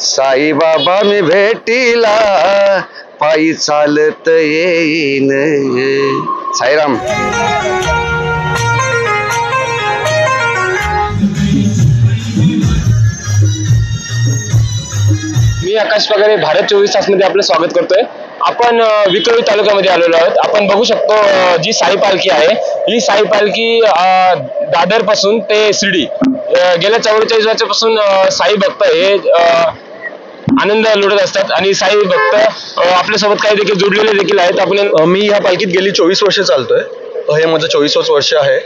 साईबाबा मी भेटीला पायी चालत येईन. साईराम. मी आकाश पगारे भारत 24 तास मध्ये आपलं स्वागत करतोय. आपण विक्रोळी तालुक्यामध्ये आलेलो आहोत. आपण बघू शकतो जी साई पालखी आहे, ही साई पालखी दादर पासून ते शिर्डी गेल्या 44 वर्षापासून साई भक्त हे आनंद लुटत असतात आणि साई भक्त आपल्यासोबत काही देखील जोडलेले देखील आहेत. आपण मी ह्या पालखीत गेली 24 वर्ष चालतोय. हे माझं 24व वर्ष आहे.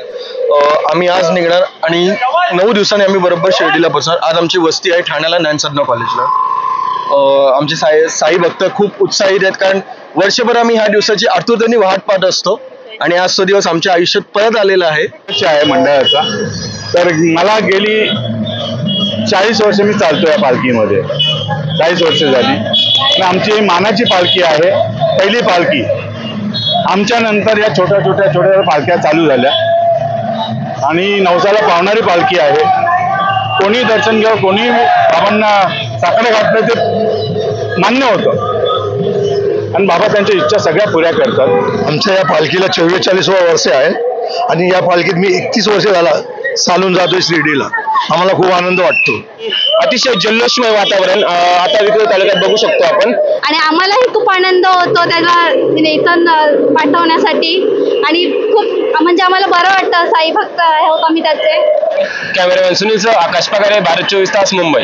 आम्ही आज निघणार आणि 9 दिवसांनी आम्ही बरोबर शिर्डीला पोहोचणार. आज आमची वस्ती आहे ठाण्याला ज्ञानसाधना कॉलेजला. आमचे साई भक्त खूप उत्साहित आहेत, कारण वर्षभर आम्ही ह्या दिवसाची आतुरतेने वाट पाहत असतो आणि आज तो दिवस आमच्या आयुष्यात परत आलेला आहे मंडळाचा. तर मला गेली 40 वर्ष मी चालतो या पालखीमध्ये. 40 वर्ष झाली. आणि आमची मानाची पालखी आहे, पहिली पालखी. आमच्या नंतर या छोट्या छोट्या पालख्या चालू झाल्या आणि नवसाला पावणारी पालखी आहे. कोणी दर्शन घ्यावं, कोणी बाबांना साकडे घातलं ते मान्य होतं आणि बाबा त्यांच्या इच्छा सगळ्या पुऱ्या करतात. आमच्या या पालखीला 44वा वर्ष आहे आणि या पालखीत मी 31 वर्ष झाला चालून जातोय शिर्डीला. आम्हाला खूप आनंद वाटतो. अतिशय जल्लोषमय वातावरण आता विक्रोळी तालुक्यात बघू शकतो आपण. आणि आम्हालाही खूप आनंद होतो त्याला इथून पाठवण्यासाठी आणि खूप म्हणजे आम्हाला बरं वाटतं. साई भक्त आहोत आम्ही त्याचे. कॅमेरामॅन सुनील सह आकाश पगारे, भारत 24 तास, मुंबई.